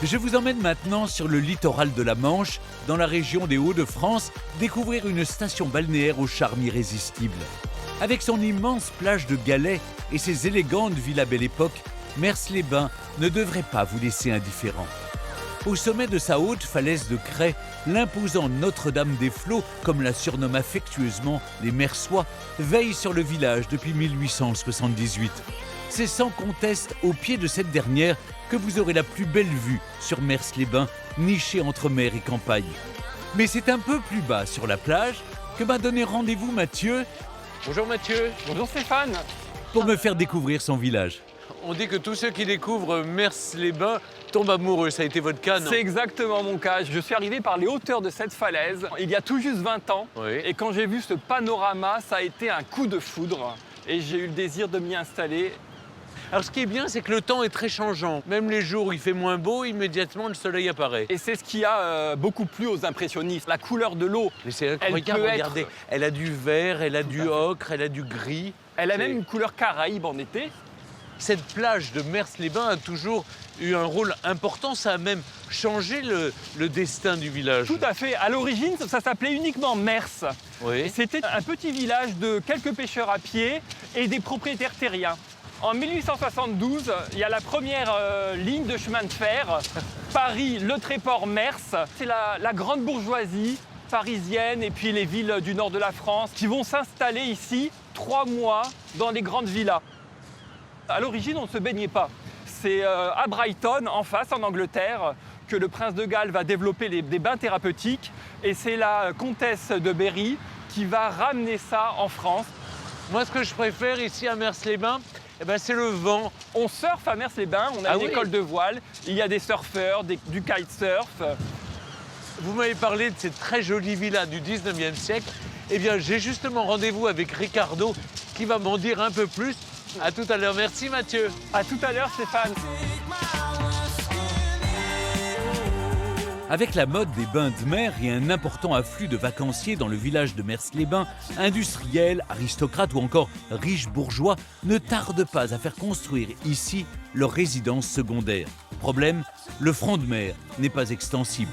Je vous emmène maintenant sur le littoral de la Manche, dans la région des Hauts-de-France, découvrir une station balnéaire au charme irrésistible. Avec son immense plage de galets et ses élégantes villas Belle Époque, Mers-les-Bains ne devrait pas vous laisser indifférent. Au sommet de sa haute falaise de craie, l'imposant Notre-Dame des Flots, comme la surnomment affectueusement les Mersois, veille sur le village depuis 1878. C'est sans conteste au pied de cette dernière que vous aurez la plus belle vue sur Mers-les-Bains, nichée entre mer et campagne. Mais c'est un peu plus bas sur la plage que m'a donné rendez-vous Mathieu. Bonjour Mathieu. Bonjour Stéphane. Pour me faire découvrir son village. On dit que tous ceux qui découvrent Mers-les-Bains tombent amoureux. Ça a été votre cas, non? C'est exactement mon cas. Je suis arrivé par les hauteurs de cette falaise il y a tout juste 20 ans. Oui. Et quand j'ai vu ce panorama, ça a été un coup de foudre. Et j'ai eu le désir de m'y installer. Alors ce qui est bien, c'est que le temps est très changeant. Même les jours où il fait moins beau, immédiatement le soleil apparaît. Et c'est ce qui a beaucoup plu aux impressionnistes. La couleur de l'eau. Mais c'est incroyable, peut regardez. être- Elle a du vert, elle a du ocre, elle a du gris. Elle a C'est- même une couleur caraïbe en été. Cette plage de Mers-les-Bains a toujours eu un rôle important. Ça a même changé le destin du village. Tout à fait. À l'origine, ça s'appelait uniquement Mers. Oui. C'était un petit village de quelques pêcheurs à pied et des propriétaires terriens. En 1872, il y a la première ligne de chemin de fer, Paris-Le Tréport-Mers. C'est la grande bourgeoisie parisienne et puis les villes du nord de la France qui vont s'installer ici 3 mois dans les grandes villas. À l'origine, on ne se baignait pas. C'est à Brighton, en face, en Angleterre, que le prince de Galles va développer des bains thérapeutiques. Et c'est la comtesse de Berry qui va ramener ça en France. Moi, ce que je préfère ici à Mers-les-Bains, c'est le vent. On surfe à Mers-les-Bains, on a Ah une oui. école de voile, il y a des surfeurs, du kitesurf. Vous m'avez parlé de cette très jolie villa du 19e siècle. Eh bien, j'ai justement rendez-vous avec Ricardo qui va m'en dire un peu plus. À tout à l'heure. Merci Mathieu. À tout à l'heure, Stéphane. Avec la mode des bains de mer et un important afflux de vacanciers dans le village de Mers-les-Bains, industriels, aristocrates ou encore riches bourgeois ne tardent pas à faire construire ici leur résidence secondaire. Problème, le front de mer n'est pas extensible.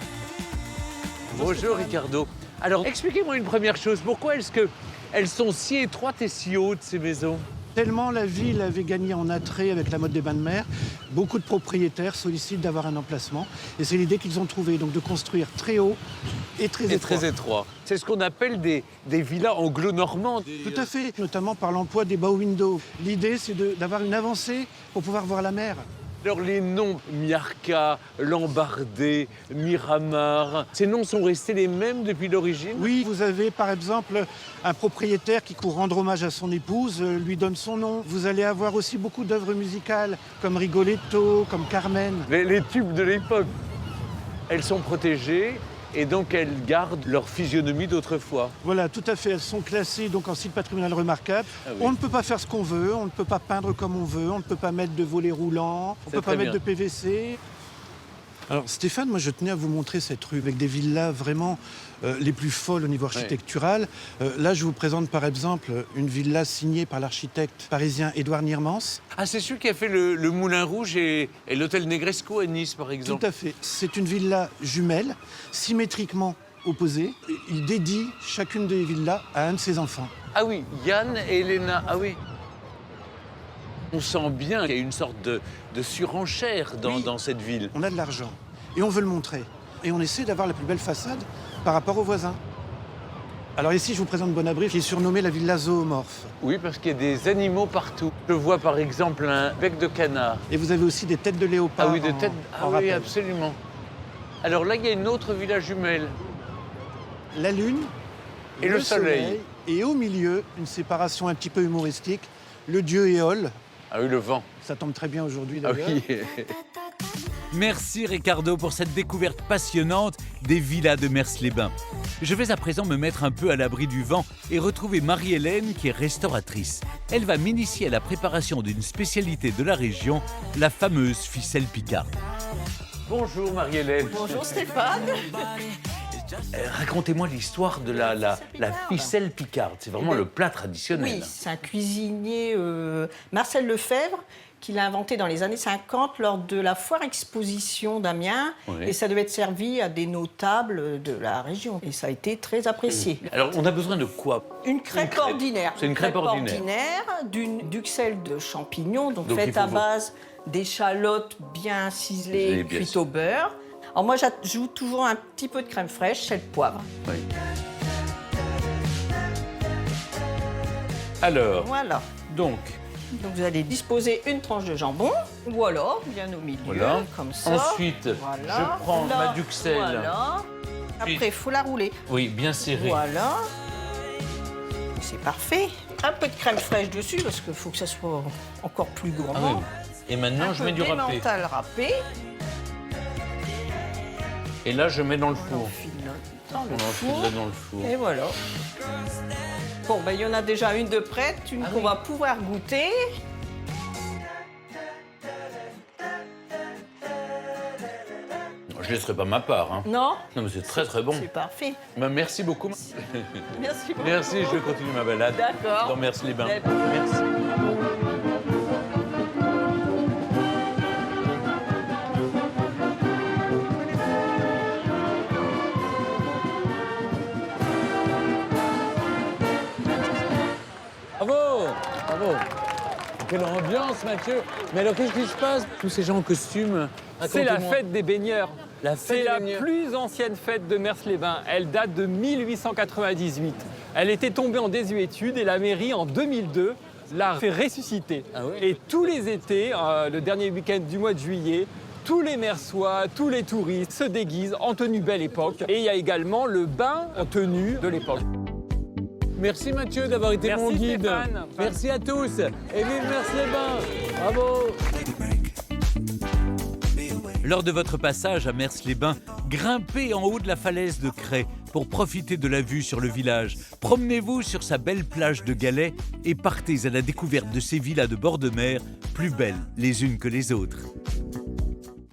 Bonjour Ricardo. Alors, expliquez-moi une première chose. Pourquoi est-ce qu'elles sont si étroites et si hautes, ces maisons? Tellement la ville avait gagné en attrait avec la mode des bains de mer, beaucoup de propriétaires sollicitent d'avoir un emplacement. Et c'est l'idée qu'ils ont trouvée, donc de construire très haut et très C'est étroit. très étroit. C'est ce qu'on appelle des villas anglo-normandes. Tout à fait, notamment par l'emploi des bow windows. L'idée, c'est d'avoir une avancée pour pouvoir voir la mer. Alors les noms Miarca, Lambardé, Miramar, ces noms sont restés les mêmes depuis l'origine? Oui, vous avez par exemple un propriétaire qui, pour rendre hommage à son épouse, lui donne son nom. Vous allez avoir aussi beaucoup d'œuvres musicales, comme Rigoletto, comme Carmen. Les tubes de l'époque. Elles sont protégées et donc elles gardent leur physionomie d'autrefois. Voilà, tout à fait. Elles sont classées donc en site patrimonial remarquable. Ah oui. On ne peut pas faire ce qu'on veut, on ne peut pas peindre comme on veut, on ne peut pas mettre de volets roulants, on ne C'est peut pas très mettre bien. de PVC. Alors Stéphane, moi je tenais à vous montrer cette rue avec des villas vraiment les plus folles au niveau architectural. Là je vous présente par exemple une villa signée par l'architecte parisien Édouard Niermans. Ah, c'est celui qui a fait le Moulin Rouge et l'hôtel Negresco à Nice, par exemple. Tout à fait. C'est une villa jumelle, symétriquement opposée. Il dédie chacune des villas à un de ses enfants. Ah oui, Yann et Elena, ah oui. On sent bien qu'il y a une sorte de surenchère Oui. dans cette ville. On a de l'argent et on veut le montrer. Et on essaie d'avoir la plus belle façade par rapport aux voisins. Alors ici, je vous présente Bonabri, qui est surnommée la villa zoomorphe. Oui, parce qu'il y a des animaux partout. Je vois par exemple un bec de canard. Et vous avez aussi des têtes de léopard. Ah oui, de en- tête. Ah en oui, rappel. absolument. Alors là, il y a une autre villa jumelle. La lune Et le soleil. Et au milieu, une séparation un petit peu humoristique, le dieu Éole. Ah oui, le vent. Ça tombe très bien aujourd'hui Ah d'ailleurs. oui. Merci Ricardo pour cette découverte passionnante des villas de Mers-les-Bains. Je vais à présent me mettre un peu à l'abri du vent et retrouver Marie-Hélène qui est restauratrice. Elle va m'initier à la préparation d'une spécialité de la région, la fameuse ficelle picarde. Bonjour Marie-Hélène. Bonjour Stéphane. Racontez-moi l'histoire de la ficelle picarde. C'est vraiment le plat traditionnel. Oui, c'est un cuisinier, Marcel Lefebvre, qui l'a inventé dans les années 50 lors de la foire exposition d'Amiens. Oui. Et ça devait être servi à des notables de la région. Et ça a été très apprécié. Alors, on a besoin de quoi? Une crêpe ordinaire. C'est une crêpe ordinaire. D'une duxelle de champignons, donc Donc, il faite faut à base d'échalotes bien ciselées, Ciselées, bien cuites sûr. au beurre. Alors moi, j'ajoute toujours un petit peu de crème fraîche, sel, poivre. Oui. Alors, Voilà. donc, Donc vous allez disposer une tranche de jambon, ou alors bien au milieu, voilà. comme ça. Ensuite, Voilà. je prends Là, ma duxelle. Voilà. Après, il faut la rouler. Oui, bien serrée. Voilà. C'est parfait. Un peu de crème fraîche dessus, parce qu'il faut que ça soit encore plus Ah gourmand. oui. Et maintenant, Un je peu mets du râpé. d'emmental râpé. Et là, je mets dans le On four. enfile dans le On enfile four. là dans le four. Et voilà. Bon, ben, il y en a déjà une de prête, une qu'on va pouvoir goûter. Je ne laisserai pas ma part. Hein. Non? Non, mais c'est très très bon. C'est parfait. Ben, merci beaucoup. Merci beaucoup. Merci, je vais continuer ma balade. D'accord. Dans Mers-les-Bains. Eh Merci. Bravo! Bravo! Quelle ambiance, Mathieu! Mais alors, qu'est-ce qui se passe? Tous ces gens en costume. C'est la racontez-moi. fête des baigneurs. La fête C'est des la baigneurs. plus ancienne fête de Mers-les-Bains. Elle date de 1898. Elle était tombée en désuétude et la mairie, en 2002, l'a fait ressusciter. Ah oui? Et tous les étés, le dernier week-end du mois de juillet, tous les Mersois, tous les touristes se déguisent en tenue belle époque. Et il y a également le bain en tenue de l'époque. Merci Mathieu d'avoir été Merci mon guide. Stéphane. Merci à tous et vive Mers-les-Bains. Bravo. Lors de votre passage à Mers-les-Bains, grimpez en haut de la falaise de Cray pour profiter de la vue sur le village. Promenez-vous sur sa belle plage de galets et partez à la découverte de ces villas de bord de mer, plus belles les unes que les autres.